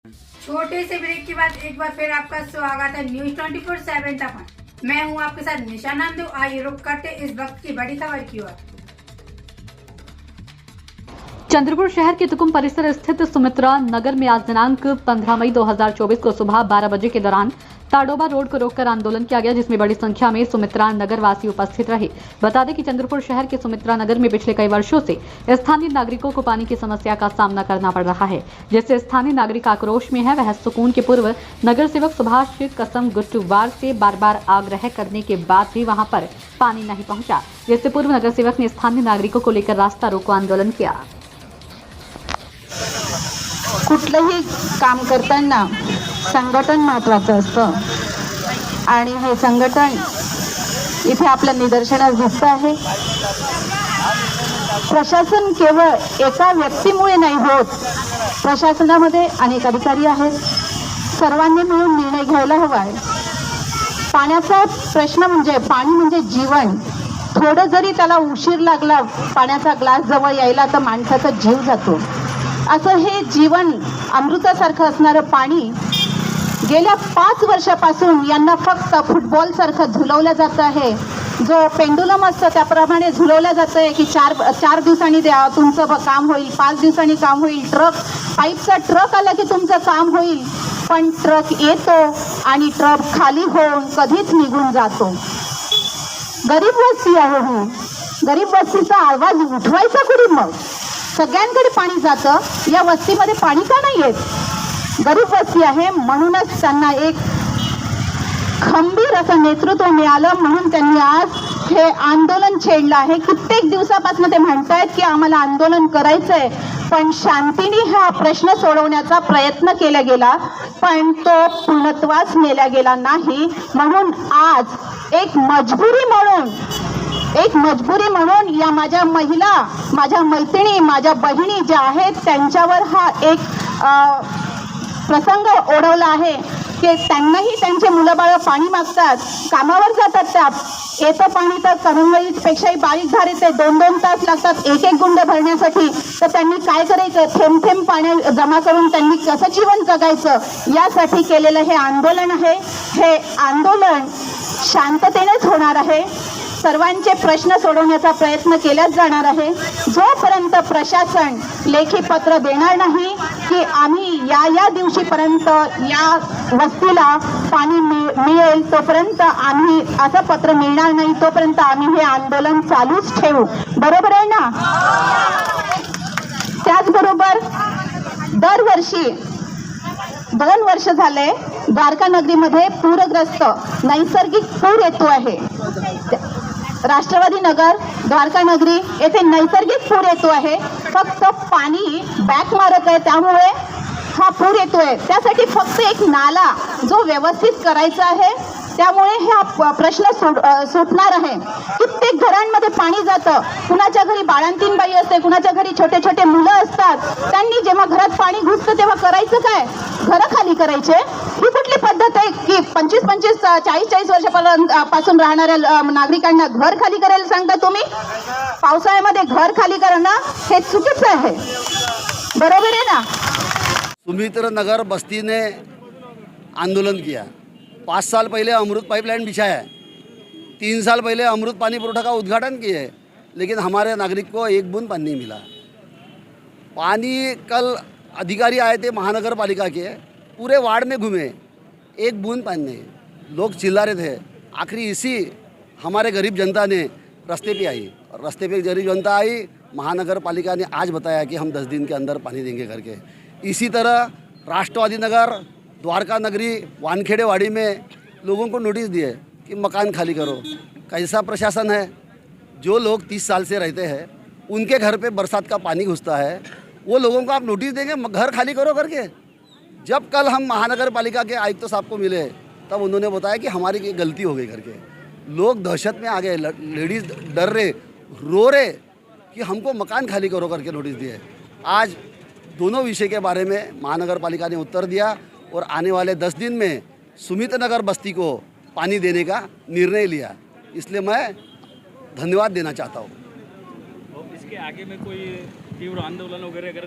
छोटे से ब्रेक के बाद एक बार फिर आपका स्वागत है न्यूज 24/7 तक। मैं हूं आपके साथ निशा नांदू। आइए रुक करते इस वक्त की बड़ी खबर की ओर। चंद्रपुर शहर के तुकुम परिसर स्थित सुमित्रा नगर में आज दिनांक 15 मई 2024 को सुबह 12 बजे के दौरान ताडोबा रोड को रोककर आंदोलन किया गया, जिसमें बड़ी संख्या में सुमित्रा नगर वासी उपस्थित रहे। बता दें कि चंद्रपुर शहर के सुमित्रा नगर में पिछले कई वर्षों से स्थानीय नागरिकों को पानी की समस्या का सामना करना पड़ रहा है, जिससे स्थानीय नागरिक आक्रोश में है। वह सुकून के पूर्व नगर सेवक सुभाष कसम गुट्टूवार से बार बार आग्रह करने के बाद भी वहां पर पानी नहीं पहुंचा, जिससे पूर्व नगर सेवक ने स्थानीय नागरिकों को लेकर रास्ता रोको आंदोलन किया। कुठलंही काम करताना संघटन महत्त्वाचं असतं आणि हे संघटन इथे आपल्या निदर्शनास दिसत आहे। प्रशासन केवळ एका व्यक्तीमुळे नाही होत, प्रशासनामध्ये अनेक अधिकारी आहेत, सर्वांनी मिळून निर्णय घ्यायला हवा आहे। पाण्याचा प्रश्न म्हणजे पाणी म्हणजे जीवन। थोडं जरी त्याला उशीर लागला पाण्याचा ग्लास जवळ यायला तर माणसाचा जीव जातो। असं हे जीवन अमृतासारखं असणारं पाणी गेल्या 5 वर्षापासून यांना फक्त फुटबॉल सारखं झुलवलं जात आहे। जो पेंडुलम असतं त्याप्रमाणे झुलवलं जात आहे की चार दिवसांनी द्या तुमचं काम होईल, 5 दिवसांनी काम होईल, पाईपचा ट्रक आला की तुमचं काम होईल। पण ट्रक येतो आणि ट्रक खाली होऊन कधीच निघून जातो। गरीब वस्ती आहे ही, गरीब वस्तीचा आवाज उठवायचा कुठे? मग सगळ्यांकडे पाणी जातं, या वस्तीमध्ये पाणी का नाही येत? गरीब वस्ती आहे म्हणूनच त्यांना एक खंबीर असं नेतृत्व मिळालं, म्हणून त्यांनी आज हे आंदोलन छेडलं आहे। कित्येक दिवसापासून ते म्हणतायत की आम्हाला आंदोलन करायचंय, पण शांतीने हा प्रश्न सोडवण्याचा प्रयत्न केला गेला, पण तो पूर्णत्वास नेला गेला नाही। म्हणून आज एक मजबुरी म्हणून या माझ्या महिला, माझ्या मैत्रिणी, माझ्या बहिणी ज्या आहेत त्यांच्यावर हा एक प्रसंग ओढवला आहे की त्यांनाही त्यांचे मुलं-बाळं पाणी मागतात, कामावर जातात, त्या येतं पाणी तर करंगळीपेक्षाही बारीक धार येते, 2-2 तास लागतात एक गुंड भरण्यासाठी। तर त्यांनी काय करायचं? थेंब पाणी जमा करून त्यांनी कसं जीवन जगायचं यासाठी केलेलं हे आंदोलन आहे। हे आंदोलन शांततेनेच होणार आहे, सर्वांचे प्रश्न सोडवण्याचा प्रयत्न केलाच जाणार आहे। जोपर्यंत प्रशासन लेखी पत्र देणार नाही की आम्ही या दिवशीपर्यंत या वस्तीला पाणी मिळेल, तोपर्यंत आम्ही असं पत्र मिळणार नाही, तोपर्यंत आम्ही हे आंदोलन चालूच ठेवू। बरोबर आहे ना? त्याचबरोबर दरवर्षी 2 वर्ष झाले द्वारका नगरीमध्ये पूरग्रस्त नैसर्गिक पूर येतो आहे। राष्ट्रवादी नगर, द्वारका नगरी येथे नैसर्गिक पूर येतो आहे। फक्त पाणी बॅक मारत आहे, त्यामुळे हा पूर येतोय। त्यासाठी फक्त एक नाला जो व्यवस्थित करायचा आहे, त्यामुळे हा प्रश्न सुटणार आहे। कित्येक घरांमध्ये पाणी जातं, कुणाच्या घरी बाळंतीणबाई असते, कुणाच्या घरी छोटे छोटे मुलं असतात। त्यांनी जेव्हा घरात पाणी घुसतं तेव्हा करायचं काय? घरं खाली करायचे? ही कुठली पद्धत आहे की 25-25, 40-40 वर्षापासून राहणाऱ्या नागरिकांना घर खाली करायला सांगता तुम्ही? पावसाळ्यामध्ये घर खाली करणं हे चुकीचं आहे, बरोबर आहे ना? सुमित्रा नगर बस्ती ने आंदोलन किया। 5 साल पहले अमृत पाइपलाइन बिछाया है, 3 साल पहले अमृत पानी पुरवठा का उद्घाटन किए है, लेकिन हमारे नागरिक को एक बूंद पानी नहीं मिला। पानी कल अधिकारी आए थे महानगर पालिका के, पूरे वार्ड में घूमे, एक बूंद पानी नहीं। लोग चिल्ला रहे थे। आखिरी इसी हमारे गरीब जनता ने रास्ते पे आई, और रास्ते पे गरीब जनता आई, महानगर पालिका ने आज बताया कि हम 10 दिन के अंदर पानी देंगे करके। इसी तरह राष्ट्रवादी नगर, द्वारका नगरी, वानखेड़ेवाड़ी में लोगों को नोटिस दिए कि मकान खाली करो। कैसा प्रशासन है? जो लोग 30 साल से रहते हैं उनके घर पे बरसात का पानी घुसता है, वो लोगों को आप नोटिस देंगे घर खाली करो करके? जब कल हम महानगर पालिका के आयुक्त साहब को मिले तब उन्होंने बताया कि हमारी ये गलती हो गई करके। लोग दहशत में आ गए, लेडीज़ डर रहे, रो रहे कि हमको मकान खाली करो करके नोटिस दिए। आज दोनों विषय के बारे में महानगर पालिका ने उत्तर दिया और आने वाले 10 दिन में सुमित्रा नगर बस्ती को पानी देने का निर्णय लिया। इसलिए मैं धन्यवाद देना चाहता हूँ। इसके आगे में कोई तीव्र आंदोलन वगैरह अगर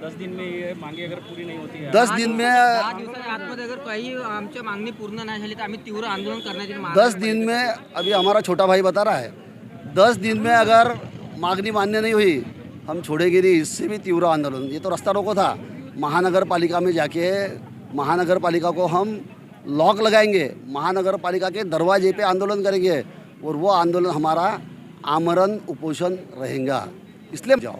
10 दिन में ये मांगे अगर पूरी नहीं होती है 10 दिन में 10 दिवसाच्या आतमध्ये अगर काही आमच्या मागणी पूर्ण नाही झाली तर आम्ही तीव्र आंदोलन करण्याची मागणी 10 दिन में अभी हमारा छोटा भाई बता रहा है 10 दिन में अगर मांगनी मान्य नहीं हुई हम छोड़ेंगे नहीं, इससे भी तीव्र आंदोलन। ये तो रास्ता रोको था, महानगर पालिका में जाके महानगर पालिका को हम लॉक लगाएंगे, महानगर पालिका के दरवाजे पे आंदोलन करेंगे और वो आंदोलन हमारा आमरण उपोषण रहेगा। इसलिए जाओ।